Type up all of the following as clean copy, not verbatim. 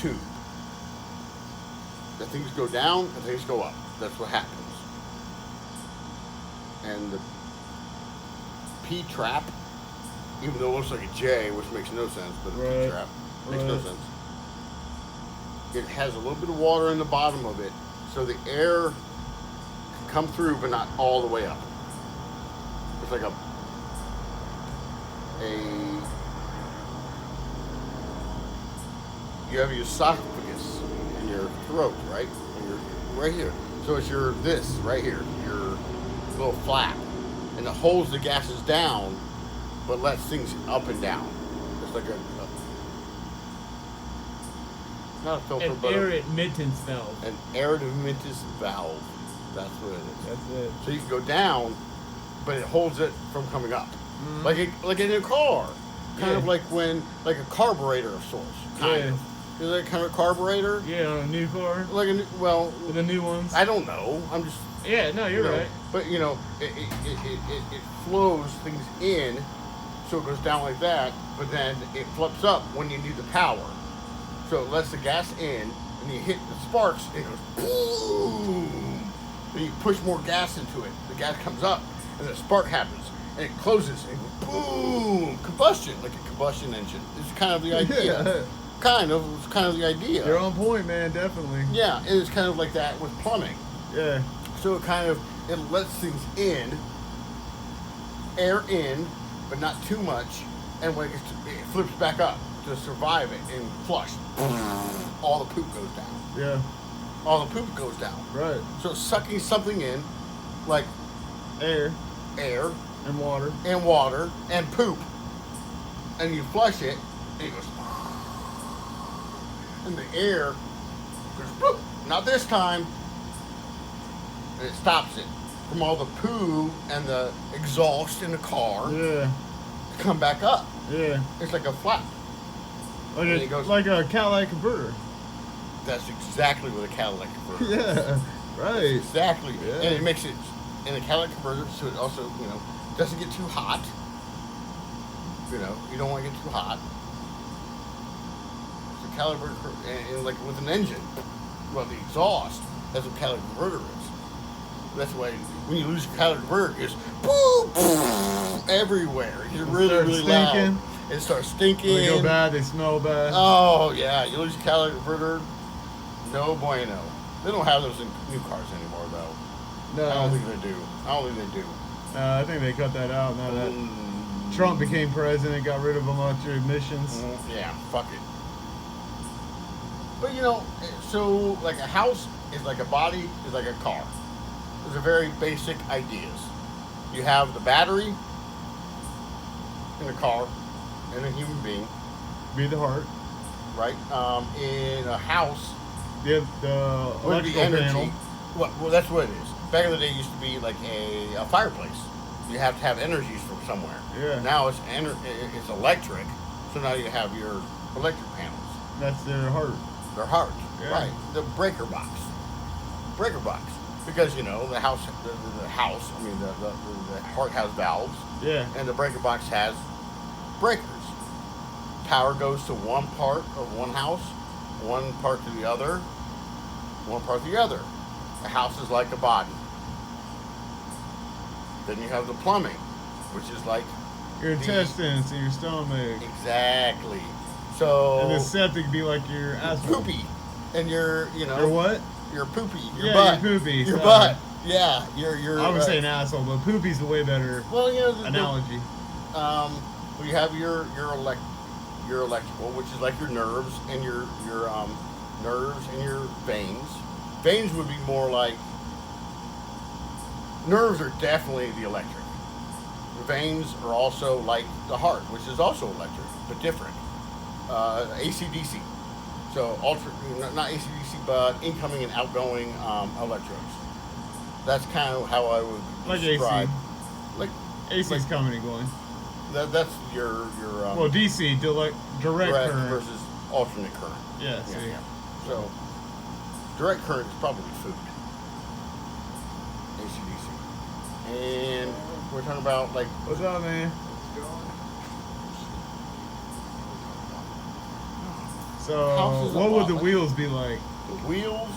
tube. The things go down and things go up. That's what happens. And the P trap, even though it looks like a J, which makes no sense, but a P trap makes no sense. It has a little bit of water in the bottom of it, so the air can come through, but not all the way up. It's like you have your esophagus in your throat, right? And you're right here. So it's your this right here, your little flap, and it holds the gases down, but lets things up and down. It's like not a filter, an air admittance valve. An air admittance valve. That's what it is. That's it. So you can go down, but it holds it from coming up, like in a car, kind of like a carburetor of sorts. Kind of. Is that kind of a carburetor? Yeah, on a new car. Like with the new ones. I don't know. I'm just. Yeah, no, you're right. But it flows things in, so it goes down like that. But then it flips up when you need the power. So it lets the gas in, and you hit the sparks, and it goes boom. Then you push more gas into it. The gas comes up, and the spark happens, and it closes, and it goes boom. Combustion, like a combustion engine. It's kind of the idea. It's kind of the idea. You're on point, man, definitely. Yeah, and it's kind of like that with plumbing. Yeah. So it lets things in, air in, but not too much, and when it flips back up to survive it and flush, all the poop goes down. Yeah. All the poop goes down. Right. So it's sucking something in, like air, and water, and poop, and you flush it, and it goes, and the air goes, bloop, not this time, and it stops it from all the poo and the exhaust in the car. Yeah. To come back up. Yeah. It's like a flap. Like a Cadillac converter. That's exactly what a Cadillac converter is. Yeah, right. Exactly. Yeah. And it makes it in a Cadillac converter, so it also, doesn't get too hot. You don't want to get too hot. It's a Cadillac converter, and like with an engine, well, the exhaust, that's what a Cadillac converter is. That's why when you lose your Cadillac converter, it goes boop, everywhere. It's really, really loud. It starts stinking. They go bad. They smell bad. Oh yeah, you lose your Cadillac converter. No bueno. They don't have those in new cars anymore, though. No, I don't think they do. I think they cut that out now that Trump became president. Got rid of a bunch of emissions. Yeah, fuck it. But so like a house is like a body is like a car. Those are very basic ideas. You have the battery in the car and a human being. Be the heart. Right? In a house, the electrical panel. Well, that's what it is. Back in the day, it used to be like a fireplace. You have to have energies from somewhere. Yeah. Now it's electric, so now you have your electric panels. That's their heart. Their heart, yeah. Right? The breaker box. Because the house. I mean, the heart has valves. Yeah. And the breaker box has breakers. Power goes to one part of one house, one part to the other, one part to the other. The house is like a body. Then you have the plumbing, which is like your intestines and your stomach. Exactly. So and the septic be like your asshole. Poopy, and your Your what? Your poopy. Your butt. Your poopy. Your butt. Yeah. Your. I was saying asshole, but poopy's a way better. Well, analogy. You have your electrical, which is like your nerves and your nerves and your veins. Veins would be more like nerves are definitely the electric. The veins are also like the heart, which is also electric, but different. AC/DC. So not AC/DC, but incoming and outgoing electrodes. That's kind of how I would describe. Like AC's coming and going. That's your well, DC direct current versus alternate current. Yeah. Yeah. So direct current is probably food. AC/DC. And we're talking about like what's up, man? So House is a what lot would the like- wheels be like? The wheels,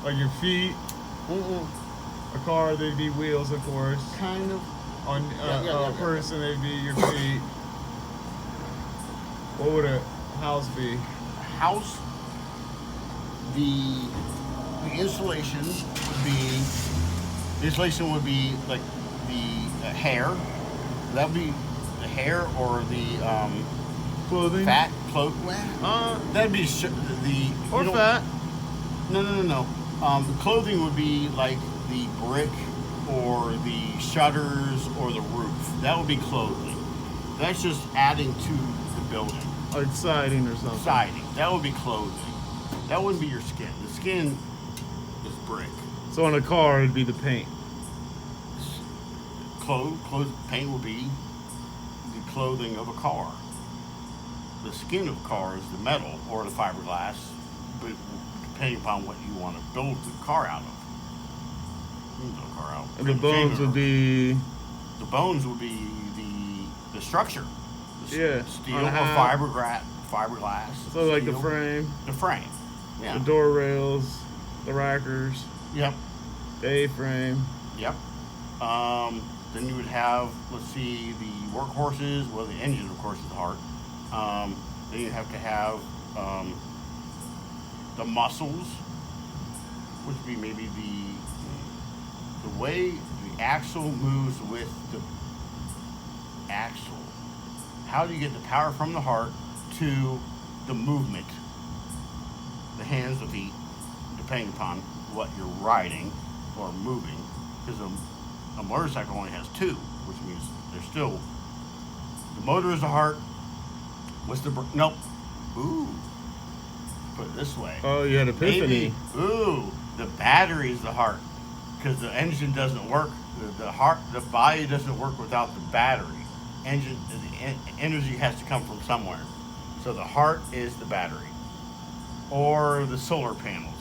Like your feet? A car, they'd be wheels, of course. kind of. On Yeah. a person, they'd be your feet. What would a house be? A house, the insulation would be like the hair. That would be the hair or the Clothing? fat cloak. That'd be the Or you know- fat. No. The clothing would be like the brick or the shutters or the roof. That would be clothing. That's just adding to the building. Like siding or something. Siding. That would be clothing. That wouldn't be your skin. The skin is brick. So on a car, it'd be the paint. Paint would be the clothing of a car. The skin of a car is the metal or the fiberglass, but depending upon what you want to build the car out of. You can build a car out. And the bones would be... The bones would be the structure. Yeah, Steel on or a house. fiberglass. So like the steel. frame, The frame. Yeah. the door rails, the rackers, Yep. the A-frame. Yep. Then you would have, let's see, the workhorses. Well, the engine, of course, is the heart. Then you have to have the muscles, which would be maybe the way the axle moves with the axle. How do you get the power from the heart to the movement? The hands, the feet, depending upon what you're riding or moving. Because a motorcycle only has two, which means there's still the motor is the heart. What's the nope? Ooh, put it this way. Oh, you had epiphany. Maybe, the battery is the heart, because the engine doesn't work. The body doesn't work without the battery. The energy has to come from somewhere. So the heart is the battery, or the solar panels,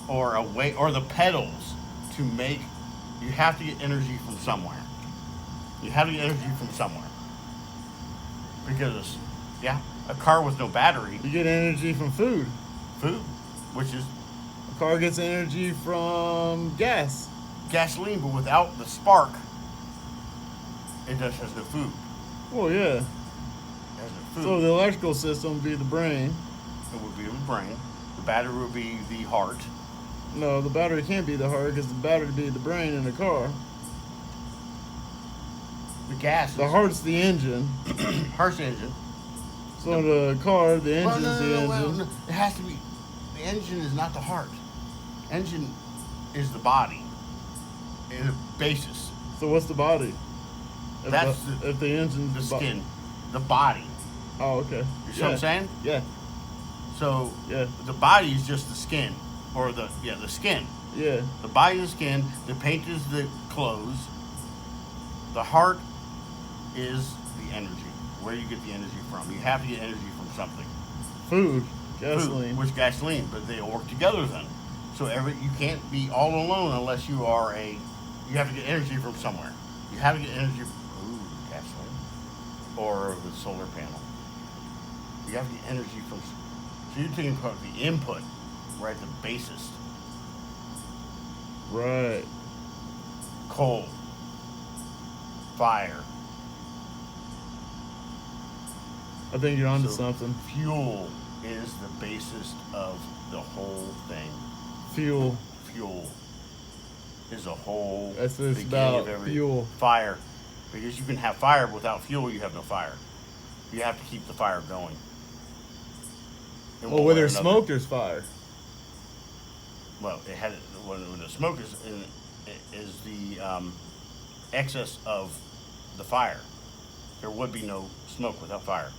or or the pedals to make. You have to get energy from somewhere. Because, a car with no battery, You get energy from food. which is A car gets energy from gas. gasoline, but without the spark, it just has no food. Well, yeah. It has no food. So the electrical system would be the brain. It would be the brain. The battery would be the heart. No, the battery can't be the heart because the battery would be the brain in the car. The gas. The heart's the engine. Heart's the engine. So the car, the engine's the engine. No. It has to be. The engine is not the heart. Engine is the body. And the basis. So what's the body? If the engine's The skin. The body. Oh, okay. You see what I'm saying? Yeah. So Yeah. the body is just the skin. Or the skin. Yeah. The body is the skin. The paint is the clothes. The heart is the energy. Where you get the energy from. You have to get energy from something. Food. Food, Gasoline. which gasoline, but they all work together then. So you can't be all alone unless you are you have to get energy from somewhere. You have to get energy from gasoline or the solar panel. You have to get energy from. So you're taking part of the input, right? The basis. Right. Coal. Fire. I think you're onto So something. Fuel is the basis of the whole thing. Fuel. Fuel is a whole. That's what it's beginning about, of every fuel. Fire, because you can have fire but without fuel. You have no fire. You have to keep the fire going. In Well, one where way or there's another. smoke, there's fire. Well, it had when the smoke is the excess of the fire. There would be no smoke without fire.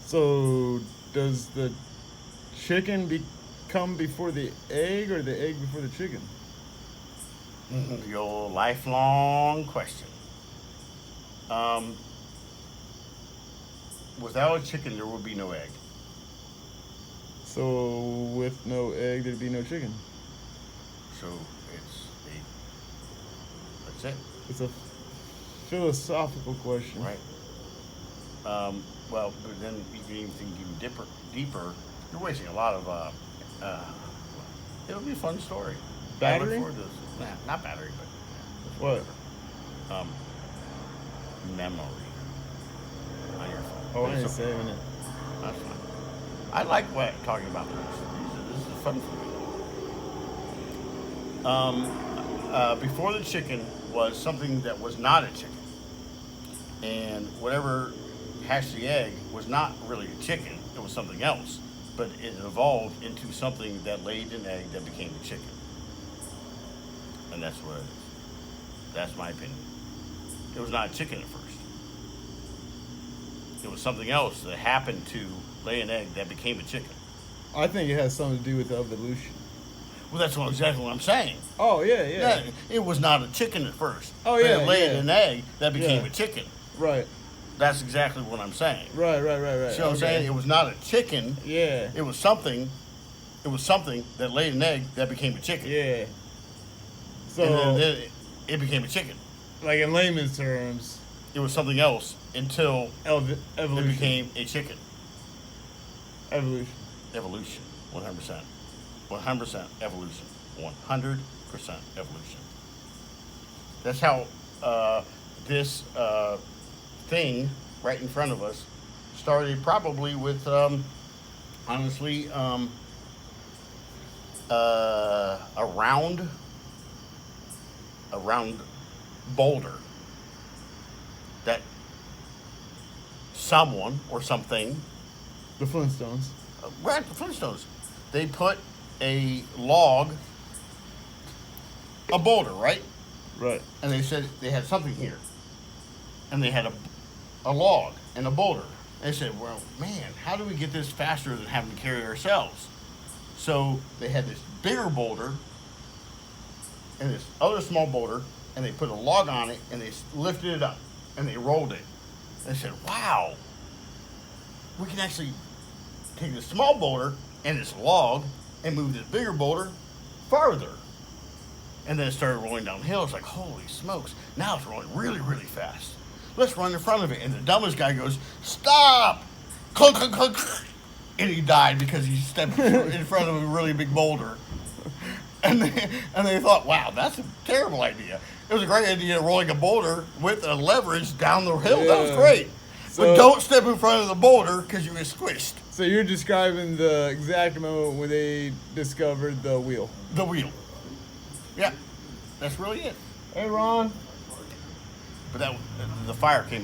So does the chicken come before the egg or the egg before the chicken? Your lifelong question. Without a chicken, there would be no egg. So with no egg, there'd be no chicken. So that's it, It's a philosophical question. right? well, but then you can even think even deeper. You're wasting a lot of. It'll be a fun story. I look Battery? forward to this. Nah, not battery, but What? Memory on your phone. Oh, But I it's ain't okay. saving it. That's fine. I like talking about this. This is fun for me. Before the chicken was something that was not a chicken, and whatever hatched the egg was not really a chicken. It was something else, but it evolved into something that laid an egg that became a chicken, and that's what it is. That's my opinion. It was not a chicken at first. It was something else that happened to lay an egg that became a chicken. I think it has something to do with evolution. Well, that's exactly what I'm saying. Oh yeah, yeah. Yeah, it was not a chicken at first. Oh, but yeah, it laid yeah. an egg that became Yeah. a chicken. Right. That's exactly what I'm saying. Right. See what I'm saying? It was not a chicken. Yeah. It was something. It was something that laid an egg that became a chicken. Yeah. So, And then it became a chicken. like in layman's terms, It was something else until evolution. it became a chicken. Evolution. Evolution. 100%. 100% evolution. 100% evolution. That's how this thing right in front of us started, probably with, honestly, a round boulder that someone or something, The Flintstones. right, the Flintstones, they put a log, a boulder, right? Right. And they said they had something here. And they had a log and a boulder. And they said, well, man, how do we get this faster than having to carry it ourselves? So they had this bigger boulder and this other small boulder, and they put a log on it, and they lifted it up, and they rolled it. And they said, wow, we can actually take this small boulder and this log and move this bigger boulder farther. And then it started rolling downhill. It's like, holy smokes, now it's rolling really, really fast. Let's run in front of it. And the dumbest guy goes, stop! Clunk, clunk, clunk. And he died because he stepped in front of a really big boulder. And they thought, wow, that's a terrible idea. It was a great idea rolling a boulder with a leverage down the hill. That was Yeah. great. So- but don't step in front of the boulder because you get squished. So you're describing the exact moment when they discovered the wheel. The wheel. Yeah, that's really it. Hey, Ron. But the fire came